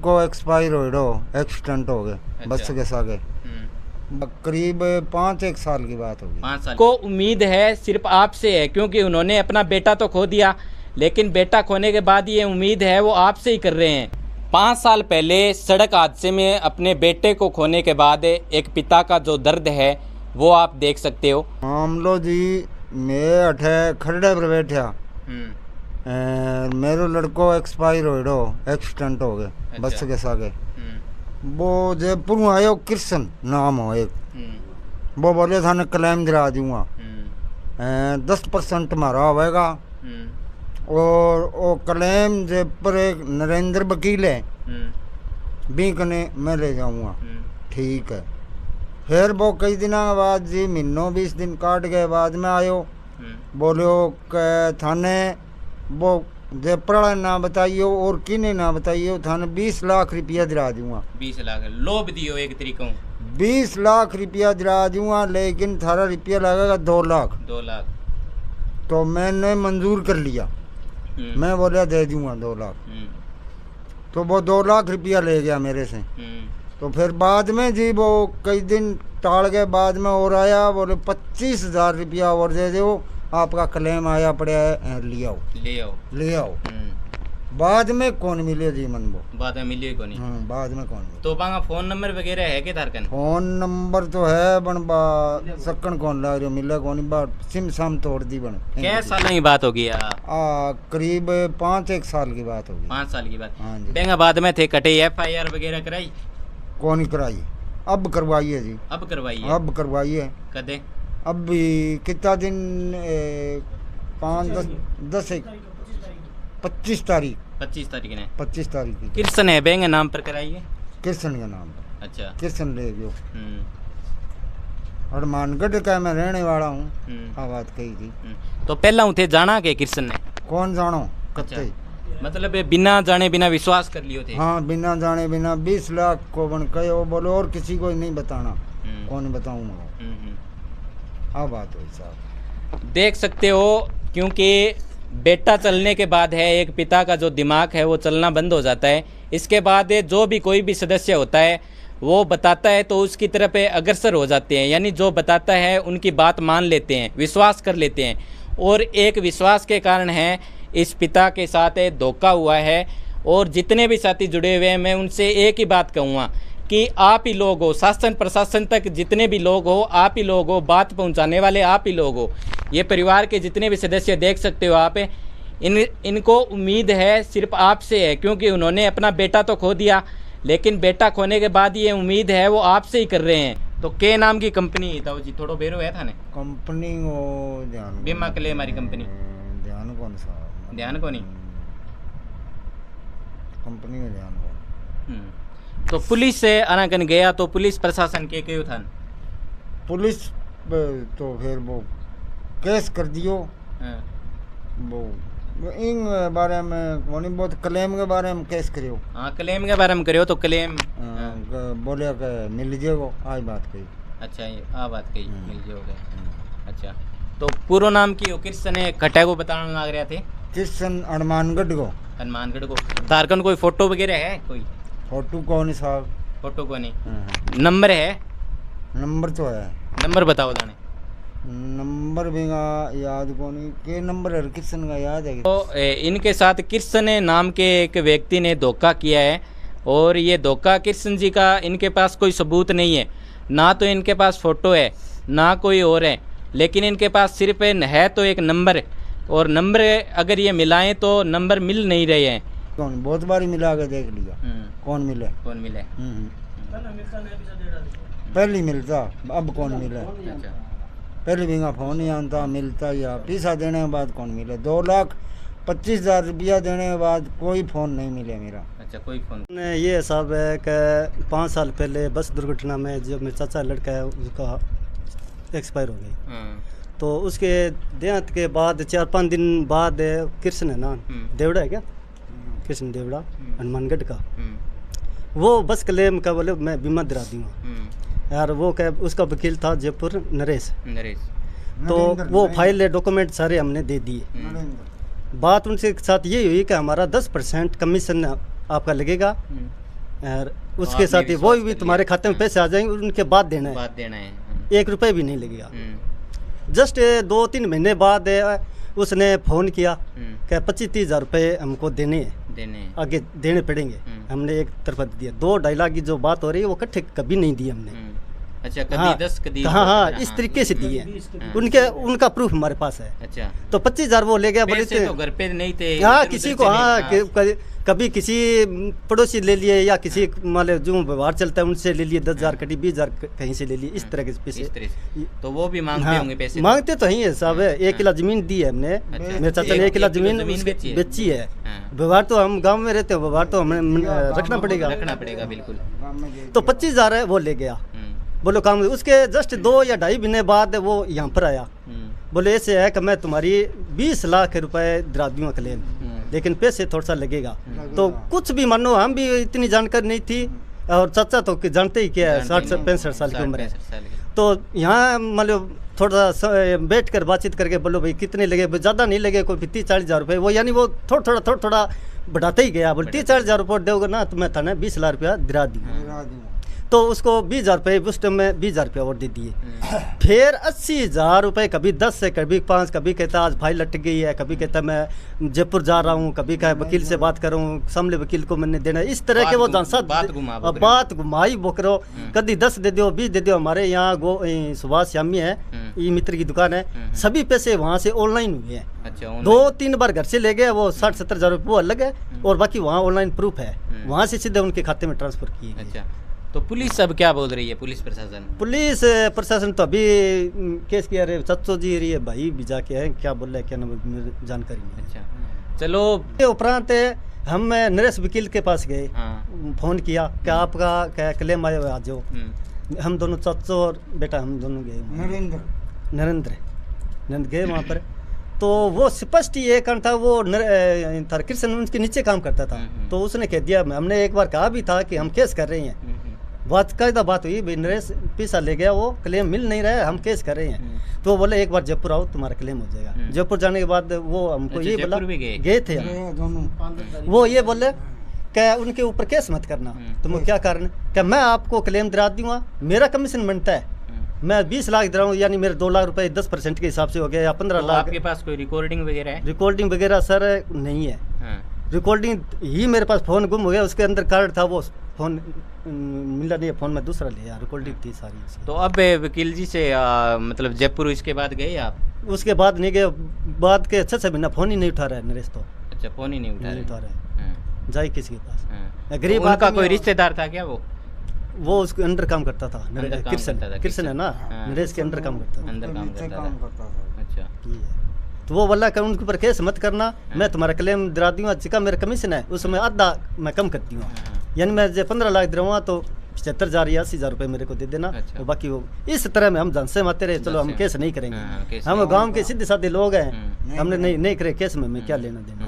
लड़को एक्सपायर हो एक्सीडेंट हो गए। बस के सागे करीब 5-1 साल की बात होगी। 5 साल को उम्मीद है सिर्फ आपसे है, क्योंकि उन्होंने अपना बेटा तो खो दिया, लेकिन बेटा खोने के बाद ये उम्मीद है वो आपसे ही कर रहे हैं। 5 साल पहले सड़क हादसे में अपने बेटे को खोने के बाद एक पिता का जो दर्द है वो आप देख सकते हो। मामलो जी मैं अठे खरड़े पर बैठा, मेरो लड़को एक्सपायर हो एक्सीडेंट हो गए। बस के सागे वो जयपुर आयो कृष्ण नाम हो एक, वो बोले थाने क्लेम दिला दूंगा, 10% मारा होगा। और वो क्लेम जयपुर एक नरेंद्र वकील है भी कने मैं ले जाऊंगा। ठीक है। फिर वो कई दिन के बाद जी महीनों 20 दिन काट गए बाद में आयो, बोलो कि थाने वो जयपुर वाला ना बताइयो और किने ना बताइयो, थाने 20 लाख रुपया दिला दूंगा। 20 लाख लोभ दियो एक तरीकों, 20 लाख रुपया दिला दूंगा, लेकिन थारा रुपया लगेगा 2 लाख। 2 लाख तो मैंने मंजूर कर लिया। मैं बोला दे दूंगा 2 लाख। तो वो 2 लाख रुपया ले गया मेरे से। तो फिर बाद में जी वो कई दिन टाल गए, बाद में और आया, बोले 25,000 रुपया और दे दो, आपका क्लेम आया पड़ा है, ले आओ। बाद में कौन मिले जी मन वो, बाद में मिले कौन? बाद में कौन? तो बांगा फोन नंबर वगैरह है के धारकन? फोन नंबर तो है बन बा सकन कौन ला रहे मिले कौन बा, सिम साम तोड़ दी बन। क्या साल की बात होगी? करीब 5-1 साल की बात होगी। 5 साल की बात। हाँ जी। बेंगा बाद में थे कटे FIR वगैरह कराई? कौन कराई? अब करवाई है जी। अब करवाई है। कदे? अब भी कितना दिन 25 तारीख 25 तारीख ने 25 तारीख की कृष्ण है बेंगे नाम पर कराइए। कृष्ण के नाम पर। अच्छा। कृष्ण ले गयो। हनुमानगढ़ का मैं रहने वाला हूँ। बात कही थी। तो पहला उठे जाना के कृष्ण ने? कौन जानो कत्ते? मतलब बिना जाने बिना विश्वास कर लियो थे? हाँ बिना जाने बिना 20 लाख को बन कहो, बोलो और किसी को नहीं बताना। कौन बताऊंगा? हाँ बात हो साहब, देख सकते हो, क्योंकि बेटा चलने के बाद है एक पिता का जो दिमाग है वो चलना बंद हो जाता है। इसके बाद जो भी कोई भी सदस्य होता है वो बताता है तो उसकी तरफ अग्रसर हो जाते हैं, यानी जो बताता है उनकी बात मान लेते हैं, विश्वास कर लेते हैं। और एक विश्वास के कारण है इस पिता के साथ धोखा हुआ है। और जितने भी साथी जुड़े हुए हैं मैं उनसे एक ही बात कहूँगा कि आप ही लोग हो, शासन प्रशासन तक जितने भी लोग हो आप ही लोग हो, बात पहुंचाने वाले आप ही लोग हो। ये परिवार के जितने भी सदस्य देख सकते हो आप, इनको उम्मीद है सिर्फ आपसे है, क्योंकि उन्होंने अपना बेटा तो खो दिया, लेकिन बेटा खोने के बाद ये उम्मीद है वो आपसे ही कर रहे हैं। तो के नाम की कंपनी था जी? थोड़ा बेरो है था ने कंपनी वो ध्यान बीमा के लिए हमारी कंपनी ध्यान कौन सा ध्यान को नहीं कंपनी में ध्यान कौन। तो पुलिस से अनाकन गया तो पुलिस प्रशासन के क्यों था? पुलिस तो फिर वो केस कर दियो। वो इन बारे में वो नहीं, बहुत क्लेम के बारे में केस करियो। हाँ क्लेम के बारे में करियो तो क्लेम बोले कि मिल जाएगा, आज बात कही। अच्छा ये बात कही मिल जाओगे। अच्छा तो पूरा नाम की कृष्ण ने खट्टा को बताने लग रहे थे? कृष्ण हनुमानगढ़ को। तारकन कोई फोटो वगैरह है? कोई फोटो कौन साहब? फोटो को नहीं। नंबर है? नंबर तो है। नंबर बताओ दाने। नंबर भी याद को नहीं के नंबर है कृष्ण का याद है। तो इनके साथ कृष्ण नाम के एक व्यक्ति ने धोखा किया है, और ये धोखा कृष्ण जी का इनके पास कोई सबूत नहीं है, ना तो इनके पास फोटो है ना कोई और है, लेकिन इनके पास सिर्फ है तो एक नंबर, और नंबर अगर ये मिलाएं तो नंबर मिल नहीं रहे हैं। कौन बहुत बारी मिला के देख लिया, कौन मिले? पहले मिलता, अब कौन मिले? अच्छा। पहले भी फोन नहीं आता मिलता, या पैसा देने के बाद कौन मिले? 2,25,000 रुपया देने के बाद कोई फ़ोन नहीं मिले मेरा। अच्छा कोई फ़ोन ये साहब है कि 5 साल पहले बस दुर्घटना में जो मेरा चाचा लड़का है उसका एक्सपायर हो गई। तो उसके देहांत के बाद 4-5 दिन बाद कृष्ण है ना, देवड़ा है क्या, कृष्ण देवड़ा हनुमानगढ़ का, वो बस क्लेम का बोले मैं बीमा दिला दूंगा यार। वो क्या उसका वकील था जयपुर नरेश। तो वो फाइल डॉक्यूमेंट सारे हमने दे दिए। बात उनसे साथ ये हुई कि हमारा 10% कमीशन आपका लगेगा और उसके साथ ही वो भी तुम्हारे खाते में पैसे आ जाएंगे, उनके बाद देना है, बात देना है। 1 रुपये भी नहीं लगेगा। जस्ट 2-3 महीने बाद उसने फ़ोन किया कि 25-30 हज़ार रुपये हमको देने हैं, आगे देने पड़ेंगे। हमने एक तरफा दिया। 2-2.5 लाख की जो बात हो रही है वो इकट्ठे कभी नहीं दिए हमने। अच्छा, कभी हाँ, 10 कभी हाँ, इस तरीके से दिए हैं। उनका प्रूफ हमारे पास है। अच्छा, तो 25,000 वो ले गया, बोले पैसे तो घर पे नहीं थे। हाँ, किसी को, हाँ, कभी किसी पड़ोसी ले लिए या किसी मतलब जो व्यवहार चलता है उनसे ले लिए, 10,000 कटी 20,000 कहीं से ले लिए, इस तरह के पैसे। तो वो भी मांगते होंगे पैसे? मांगते तो ही है साहब। 1 किला जमीन दी है हमने, मेरे चाचा ने 1 किला जमीन बेची है। व्यवहार तो हम गाँव में रहते हैं, व्यवहार तो हमें रखना पड़ेगा बिल्कुल। तो 25,000 है वो ले गया, बोलो काम। उसके जस्ट 2 या 2.5 महीने बाद वो यहाँ पर आया, बोले ऐसे है कि मैं तुम्हारी 20 लाख रुपए दिला दूंगा क्लेम, लेकिन पैसे थोड़ा सा लगेगा। तो कुछ भी मानो, हम भी इतनी जानकारी नहीं थी, और चाचा तो जानते ही क्या है, 60-65 साल की उम्र है। तो यहाँ मतलब थोड़ा सा बैठ कर बातचीत करके बोलो भाई कितने लगे, ज़्यादा नहीं लगे, कोई 30-40 हज़ार रुपये। वो यानी वो थोड़ा बढ़ाते ही गया, बोले 30-40 हज़ार रुपये दोगे ना तो मैं थाने 20 लाख रुपया दिला दूँगा। तो उसको 20,000 रुपये उस टाइम में 20,000 रुपया और दे दिए। फिर 80,000 रुपये, कभी 10 से कभी 5, कभी कहता आज फाइल लटक गई है, कभी कहता मैं जयपुर जा रहा हूँ, कभी कहा वकील से बात करूँ, सामने वकील को मैंने देना। इस तरह के वो बात घुमाई बोकरो, कभी 10 दे दो, 20 दे दो। हमारे यहाँ सुभाष श्यामी है, ई मित्र की दुकान है, सभी पैसे वहाँ से ऑनलाइन हुए हैं। 2-3 बार घर से ले गए वो 60-70 हज़ार रुपये, वो अलग है, और बाकी वहाँ ऑनलाइन प्रूफ है, वहाँ से सीधे उनके खाते में ट्रांसफर किए। तो पुलिस अब क्या बोल रही है? पुलिस प्रशासन तो अभी केस किया रे चच्चो जी रही है, भाई भी जाके है, क्या बोल रहे हैं क्या ना जानकारी नहीं। अच्छा, चलो। उपरांत हम नरेश वकील के पास गए, फोन किया कि आपका क्या क्लेम आया हुआ, आ जाओ। हम दोनों चच्चो और बेटा हम दोनों गए, नरेंद्र गए वहाँ पर। तो वो स्पष्ट ही एक था, वो कृष्ण उनके नीचे काम करता था। तो उसने कह दिया, हमने एक बार कहा भी था कि हम केस कर रहे हैं, बात हुई भाई, नरेश पैसा ले गया, वो क्लेम मिल नहीं रहा है, हम केस कर रहे हैं। तो बोले एक बार जयपुर आओ, तुम्हारा क्लेम हो जाएगा। जयपुर जाने के बाद वो हमको ये बोला, गए थे वो ये बोले क्या उनके ऊपर केस मत करना। तुम क्या कारण? क्या मैं आपको क्लेम दिला दूंगा, मेरा कमीशन बनता है, मैं 20 लाख दे रहा हूँ, यानी मेरे 2 लाख रुपए 10% के हिसाब से हो गया, या 15 लाख। आपके पास कोई रिकॉर्डिंग वगैरह है? रिकॉर्डिंग वगैरह सर नहीं है। रिकॉर्डिंग ही मेरे पास, फ़ोन गुम हो गया, उसके अंदर कार्ड था, वो फ़ोन मिला नहीं, फ़ोन में दूसरा लिया, रिकॉर्डिंग थी सारी। तो अब वकील जी से मतलब जयपुर इसके बाद गए आप? उसके बाद नहीं गए, बाद के 6 महीना फ़ोन ही नहीं उठा रहा है नरेश। तो अच्छा, फ़ोन ही नहीं उठा रहा है, जाए किसी के पास। गरीब उनका कोई रिश्तेदार था क्या? वो उसके अंडर काम करता था, कृष्ण है ना, नरेश के अंडर काम करता था। अच्छा, तो वो बोला कि उनके ऊपर केस मत करना, मैं तुम्हारा क्लेम दिला दूंगा, जिसका मेरा कमीशन है उसमें आधा मैं कम करती हूँ, यानी मैं जो 15 लाख दे रहा हूँ तो 75,000 या 80,000 रुपये मेरे को दे देना। तो बाकी वो इस तरह में हम जानसे माते रहे, चलो हम केस नहीं करेंगे, हम गाँव के सीधे साधे लोग हैं, हमने नहीं करे केस में क्या लेना देना।